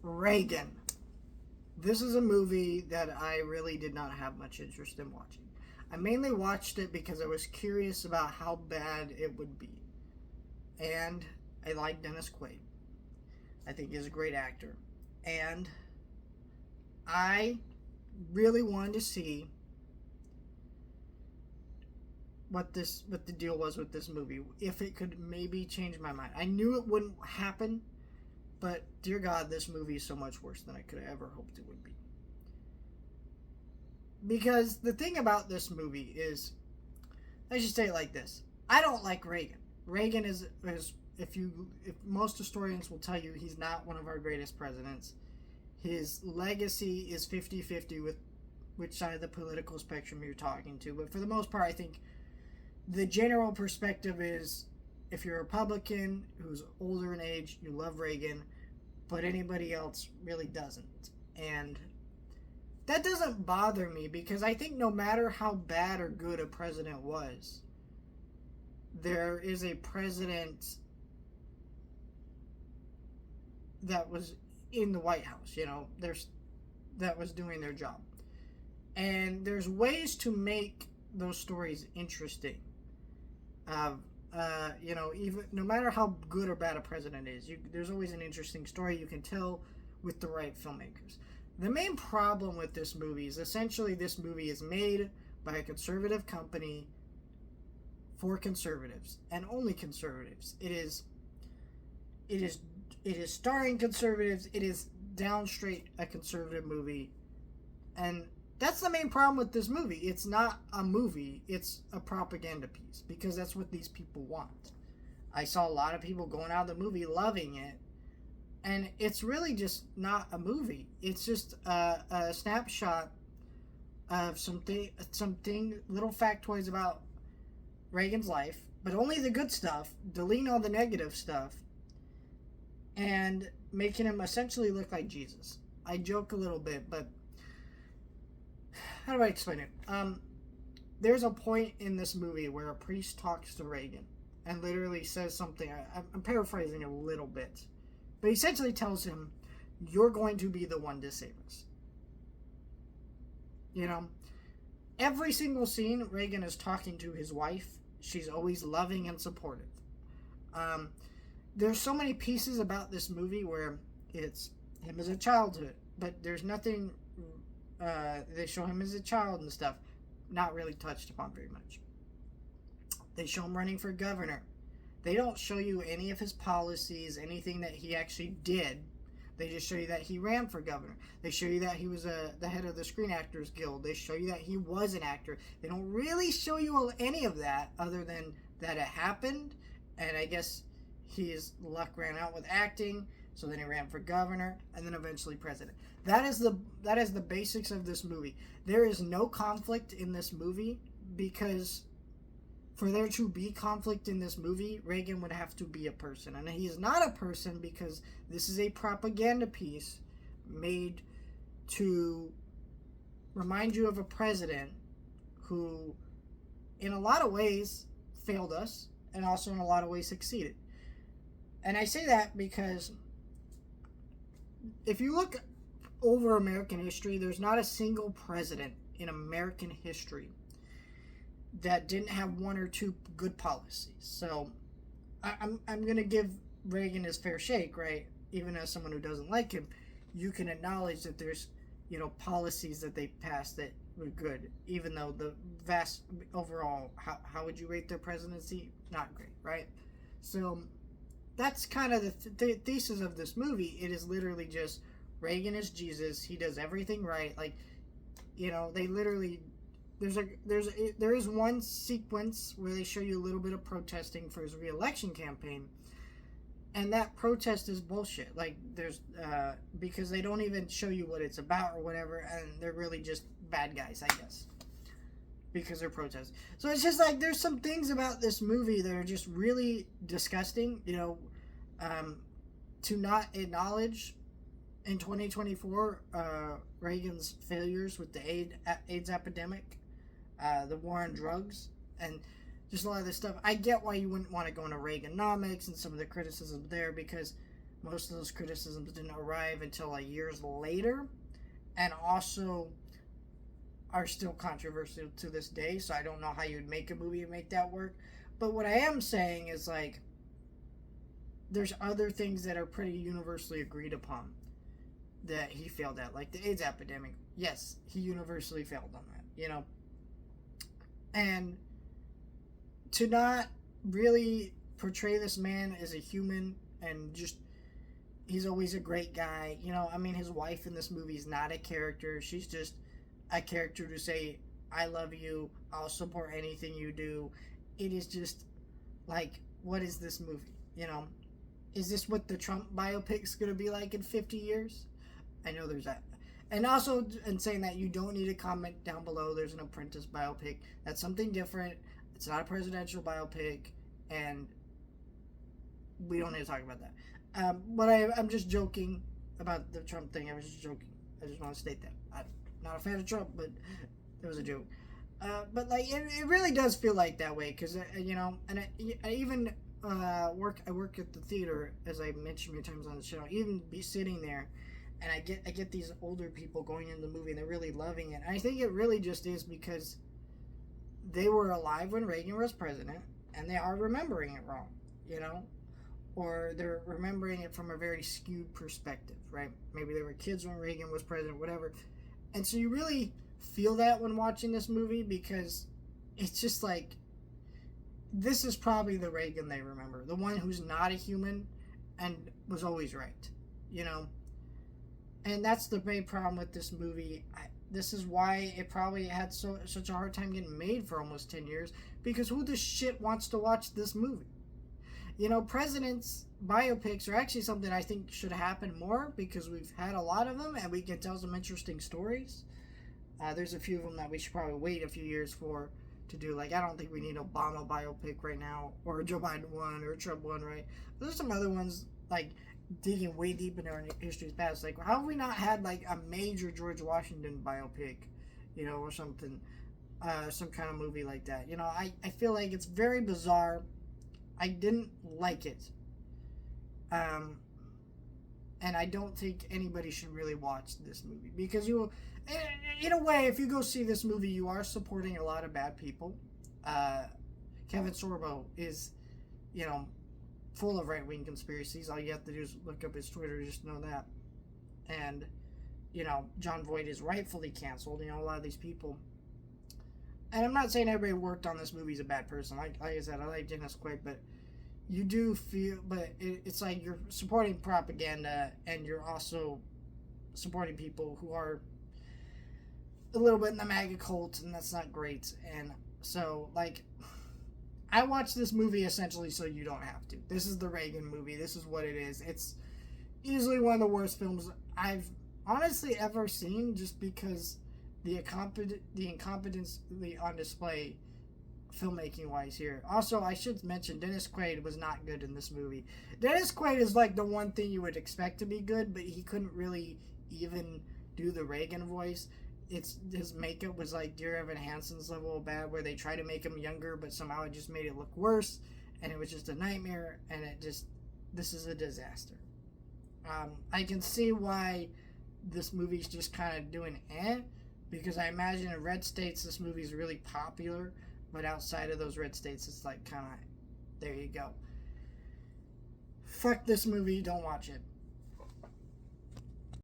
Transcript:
Regan. This is a movie that I really did not have much interest in watching. I mainly watched it because I was curious about how bad it would be. And I like Dennis Quaid. I think he's a great actor. And I really wanted to see what the deal was with this movie. If it could maybe change my mind. I knew it wouldn't happen, but dear God, this movie is so much worse than I could have ever hoped it would be. Because the thing about this movie is, I should say it like this: I don't like Reagan. Reagan is if most historians will tell you, he's not one of our greatest presidents. His legacy is 50-50 with which side of the political spectrum you're talking to. But for the most part, I think the general perspective is, if you're a Republican who's older in age, you love Reagan, but anybody else really doesn't. And that doesn't bother me, because I think no matter how bad or good a president was, there is a president that was in the White House, that was doing their job. And there's ways to make those stories interesting. Even no matter how good or bad a president is, there's always an interesting story you can tell with the right filmmakers. The main problem with this movie is essentially this movie is made by a conservative company for conservatives and only conservatives. It is starring conservatives. It is down straight a conservative movie, and that's the main problem with this movie. It's not a movie, it's a propaganda piece, because that's what these people want. I saw a lot of people going out of the movie loving it, and it's really just not a movie. It's just a snapshot of something, little factoids about Reagan's life, but only the good stuff, deleting all the negative stuff, and making him essentially look like Jesus. I joke a little bit, but how do I explain it? There's a point in this movie where a priest talks to Reagan and literally says something. I'm paraphrasing a little bit, but he essentially tells him, "You're going to be the one to save us." Every single scene, Reagan is talking to his wife. She's always loving and supportive. There's so many pieces about this movie where it's him as a childhood, but there's nothing. They show him as a child and stuff, not really touched upon very much. They show him running for governor. They don't show you any of his policies, anything that he actually did. They just show you that he ran for governor. They show you that he was the head of the Screen Actors Guild. They show you that he was an actor. They don't really show you any of that, other than that it happened, and I guess his luck ran out with acting, so then he ran for governor, and then eventually president. That is the basics of this movie. There is no conflict in this movie, because for there to be conflict in this movie, Reagan would have to be a person. And he is not a person, because this is a propaganda piece made to remind you of a president who, in a lot of ways, failed us, and also in a lot of ways succeeded. And I say that because if you look over American history, there's not a single president in American history that didn't have one or two good policies. So I'm going to give Reagan his fair shake, right? Even as someone who doesn't like him, you can acknowledge that there's, policies that they passed that were good, even though the vast overall, how would you rate their presidency? Not great, right? So that's kind of the thesis of this movie. It is literally just Reagan is Jesus. He does everything right. Like, they literally, there is one sequence where they show you a little bit of protesting for his re-election campaign, and that protest is bullshit. Like, because they don't even show you what it's about or whatever, and they're really just bad guys, I guess, because they're protesting. So it's just like, there's some things about this movie that are just really disgusting, to not acknowledge in 2024 Reagan's failures with the AIDS epidemic, the war on drugs, and just a lot of this stuff. I get why you wouldn't want to go into Reaganomics and some of the criticism there, because most of those criticisms didn't arrive until like years later, and also are still controversial to this day. So I don't know how you'd make a movie and make that work. But what I am saying is like there's other things that are pretty universally agreed upon that he failed at, like the AIDS epidemic. Yes, he universally failed on that, you know. And to not really portray this man as a human and just he's always a great guy, you know. I mean, his wife in this movie is not a character. She's just a character to say, I love you, I'll support anything you do. It is just like, what is this movie, you know? Is this what the Trump biopic's gonna be like in 50 years? I know there's that. And also, in saying that, you don't need to comment down below. There's an Apprentice biopic. That's something different. It's not a presidential biopic, and we don't need to talk about that. But I'm just joking about the Trump thing. I was just joking. I just want to state that. I'm not a fan of Trump, but it was a joke. But like, it really does feel like that way, because you know, and I even I work at the theater, as I mentioned many times on the channel. Even be sitting there, and I get these older people going in the movie and they're really loving it. And I think it really just is because they were alive when Reagan was president, and they are remembering it wrong, you know, or they're remembering it from a very skewed perspective, right? Maybe they were kids when Reagan was president, whatever. And so you really feel that when watching this movie, because it's just like, this is probably the Reagan they remember, the one who's not a human and was always right, you know. And that's the main problem with this movie. This is why it probably had such a hard time getting made for almost 10 years, because who the shit wants to watch this movie? You know, presidents' biopics are actually something I think should happen more, because we've had a lot of them and we can tell some interesting stories. There's a few of them that we should probably wait a few years for to do. Like, I don't think we need an Obama biopic right now, or a Joe Biden one, or a Trump one, right? But there's some other ones, like, digging way deep into our history's past. Like, how have we not had, like, a major George Washington biopic, you know, or something, some kind of movie like that? You know, I feel like it's very bizarre. I didn't like it. And I don't think anybody should really watch this movie, because you, in a way, if you go see this movie, you are supporting a lot of bad people. Kevin Sorbo is, you know, full of right-wing conspiracies. All you have to do is look up his Twitter to just know that. And, you know, John Voight is rightfully canceled, you know, a lot of these people. And I'm not saying everybody who worked on this movie is a bad person. Like I said, I like Dennis Quaid, but you do feel, but it's like you're supporting propaganda, and you're also supporting people who are a little bit in the MAGA cult, and that's not great. And so, like, I watched this movie essentially so you don't have to. This is the Reagan movie. This is what it is. It's easily one of the worst films I've honestly ever seen, just because the incompetence on display filmmaking wise here. Also, I should mention Dennis Quaid was not good in this movie. Dennis Quaid is like the one thing you would expect to be good, but he couldn't really even do the Reagan voice. His makeup was like Dear Evan Hansen's level of bad, where they try to make him younger, but somehow it just made it look worse, and it was just a nightmare, and this is a disaster. I can see why this movie's just kind of doing because I imagine in red states this movie's really popular, but outside of those red states it's like kind of, there you go. Fuck this movie, don't watch it.